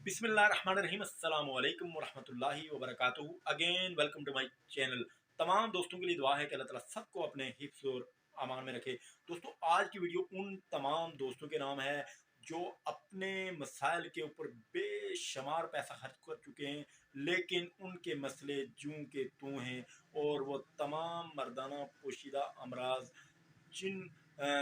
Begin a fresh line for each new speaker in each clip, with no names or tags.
बिस्मिल्लाहिर्रहमानिर्रहीम अस्सलाम वालेकुम वरहमतुल्लाहि वबरकातुहू। Again welcome to my channel. तमाम दोस्तों के लिए दुआ है कि अल्लाह ताला सबको अपने हिफ्ज़ और अमान में रखे। दोस्तों, आज की वीडियो उन तमाम दोस्तों के नाम है जो अपने मसाइल के ऊपर बेशुमार पैसा खर्च कर चुके हैं, लेकिन उनके मसले जूं के तूं हैं और वो तमाम मर्दाना पोशीदा अमराज जिन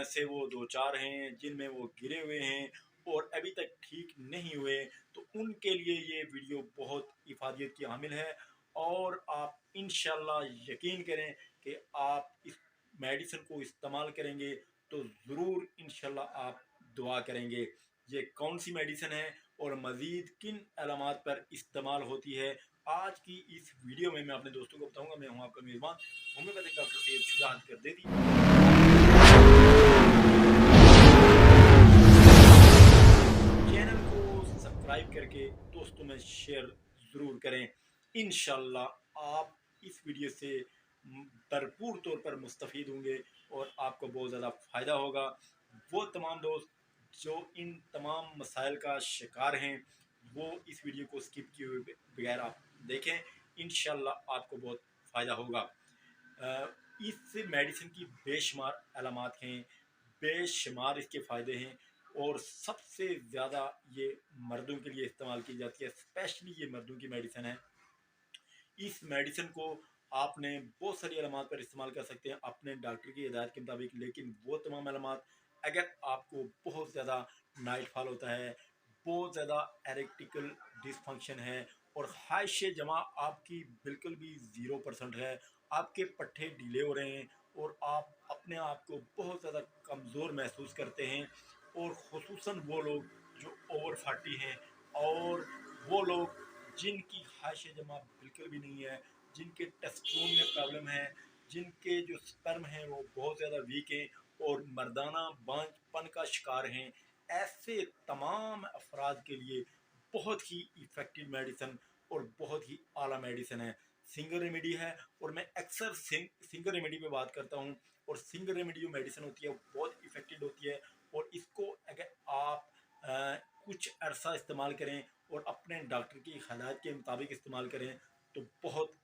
से वो दो चार हैं, जिनमें वो गिरे हुए हैं और अभी तक ठीक नहीं हुए, तो उनके लिए ये वीडियो बहुत इफादियत की हामिल है। और आप इंशाल्लाह यकीन करें कि आप इस मेडिसिन को इस्तेमाल करेंगे तो ज़रूर इंशाल्लाह आप दुआ करेंगे। ये कौन सी मेडिसिन है और मज़ीद किन अलामात पर इस्तेमाल होती है, आज की इस वीडियो में मैं अपने दोस्तों को बताऊंगा। मैं हूं आपका मेज़बान होम्योपैथिक डॉक्टर सैयद शुजात कर दे दी। चैनल को सब्सक्राइब करके दोस्तों में शेयर ज़रूर करें। इंशाल्लाह आप इस वीडियो से भरपूर तौर पर मुस्तफ़ीद होंगे और आपको बहुत ज़्यादा फ़ायदा होगा। वो तमाम दोस्त जो इन तमाम मसाइल का शिकार हैं, वो इस वीडियो को स्किप किए हुए बगैर आप देखें। इंशाल्लाह आपको बहुत फ़ायदा होगा। इस मेडिसिन की बेशुमार अलामात हैं, बेशुमार इसके फ़ायदे हैं और सबसे ज़्यादा ये मर्दों के लिए इस्तेमाल की जाती है। स्पेशली ये मर्दों की मेडिसिन है। इस मेडिसिन को आपने बहुत सारी अलामात पर इस्तेमाल कर सकते हैं अपने डॉक्टर की हिदायत के मुताबिक, लेकिन वो तमाम अलामात अगर आपको बहुत ज़्यादा नाइट फॉल होता है, बहुत ज़्यादा एरेक्टिकल डिसफंक्शन है और ख्वाहिश जमा आपकी बिल्कुल भी 0% है, आपके पट्टे ढीले हो रहे हैं और आप अपने आप को बहुत ज़्यादा कमज़ोर महसूस करते हैं, और ख़ुसूसन वो लोग जो ओवर 40 हैं और वो लोग जिनकी ख्वाहिश जमा बिल्कुल भी नहीं है, जिनके टेस्टोन में प्रॉब्लम है, जिनके जो स्पर्म हैं वो बहुत ज़्यादा वीक हैं और मर्दाना बांझपन का शिकार हैं, ऐसे तमाम अफराद के लिए बहुत ही इफ़ेक्टिव मेडिसिन और बहुत ही आला मेडिसिन है, सिंगल रेमेडी है। और मैं अक्सर सिंगल रेमेडी पे बात करता हूँ, और सिंगल रेमेडी जो मेडिसिन होती है वो बहुत इफ़ेक्टिव होती है, और इसको अगर आप कुछ अरसा इस्तेमाल करें और अपने डॉक्टर की हिदायत के मुताबिक इस्तेमाल करें तो बहुत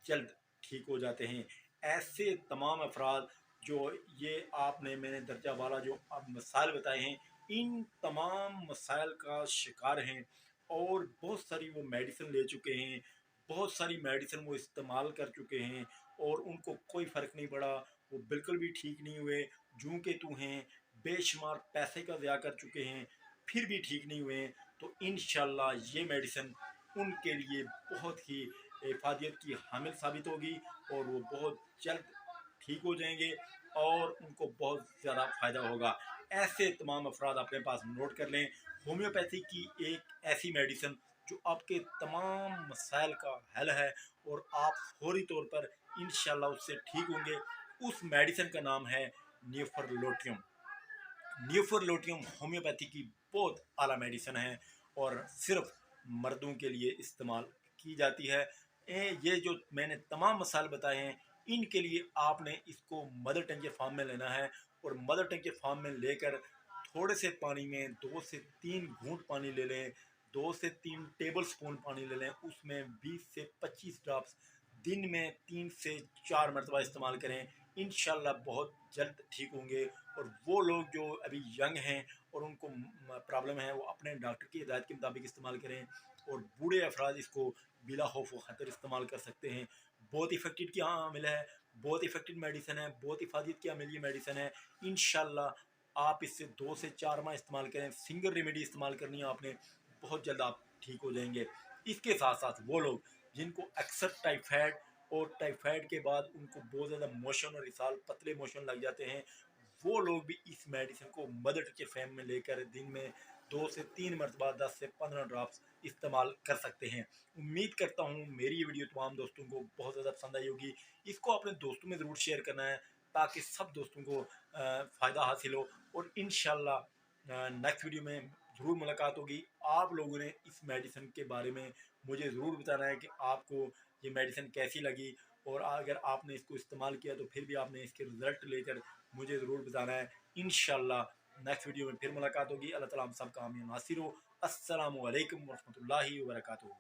जल्द ठीक हो जाते हैं। ऐसे तमाम अफराद जो ये आपने मैंने दर्जा वाला जो आप मसाइल बताए हैं, इन तमाम मसाइल का शिकार हैं और बहुत सारी वो मेडिसिन ले चुके हैं, बहुत सारी मेडिसिन वो इस्तेमाल कर चुके हैं और उनको कोई फ़र्क नहीं पड़ा, वो बिल्कुल भी ठीक नहीं हुए, जूं के तू हैं, बेशुमार पैसे का ज़िया कर चुके हैं, फिर भी ठीक नहीं हुए। तो इंशाल्लाह ये मेडिसिन उनके लिए बहुत ही इफादियत की हामिल साबित होगी और वो बहुत जल्द ठीक हो जाएंगे और उनको बहुत ज़्यादा फ़ायदा होगा। ऐसे तमाम अफराद अपने पास नोट कर लें। होम्योपैथी की एक ऐसी मेडिसिन जो आपके तमाम मसाइल का हल है और आप फौरी तौर पर इंशाल्लाह उससे ठीक होंगे। उस मेडिसिन का नाम है न्यूफरलोटियम। न्यूफरलोटियम होम्योपैथी की बहुत आला मेडिसिन है और सिर्फ मर्दों के लिए इस्तेमाल की जाती है। ये जो मैंने तमाम मसाले बताए हैं, इनके लिए आपने इसको मदर टंग के फॉर्म में लेना है, और मदर टंग के फॉर्म में लेकर थोड़े से पानी में 2 से 3 घूंट पानी ले लें, 2 से 3 टेबल स्पून पानी ले लें, उसमें 20 से 25 ड्रॉप्स दिन में 3 से 4 मरतबा इस्तेमाल करें। इंशाल्लाह बहुत जल्द ठीक होंगे। और वो लोग जो अभी यंग हैं और उनको प्रॉब्लम है, वो अपने डॉक्टर की हिदायत के मुताबिक इस्तेमाल करें, और बूढ़े अफराद इसको बिला खौफ व ख़तर इस्तेमाल कर सकते हैं। बहुत इफ़ेक्टिव की हामिल है, बहुत इफ़ेक्टिव मेडिसिन है, बहुत हिफाजत की हामिल ये मेडिसिन है। इंशाल्लाह आप इससे 2 से 4 माह इस्तेमाल करें, सिंगल रेमेडी इस्तेमाल करनी है आपने, बहुत जल्द आप ठीक हो जाएंगे। इसके साथ साथ वो लोग जिनको अक्सर टाइफाइड और टाइफाइड के बाद उनको बहुत ज़्यादा मोशन और इसाल पतले मोशन लग जाते हैं, वो लोग भी इस मेडिसिन को मदर के फैम में लेकर दिन में 2 से 3 मरतबा 10 से 15 ड्रॉप्स इस्तेमाल कर सकते हैं। उम्मीद करता हूँ मेरी ये वीडियो तमाम दोस्तों को बहुत ज़्यादा पसंद आई होगी। इसको अपने दोस्तों में ज़रूर शेयर करना है ताकि सब दोस्तों को फ़ायदा हासिल हो, और इंशाल्लाह नेक्स्ट वीडियो में ज़रूर मुलाकात होगी। आप लोगों ने इस मेडिसिन के बारे में मुझे ज़रूर बताना है कि आपको ये मेडिसिन कैसी लगी, और अगर आपने इसको इस्तेमाल किया तो फिर भी आपने इसके रिज़ल्ट लेकर मुझे ज़रूर बताना है। इंशाल्लाह नेक्स्ट वीडियो में फिर मुलाकात होगी। अल्लाह ताला हम सब का हामी नासिर हो। अस्सलामु अलैकुम वरहमतुल्लाहि वबरकातुहू।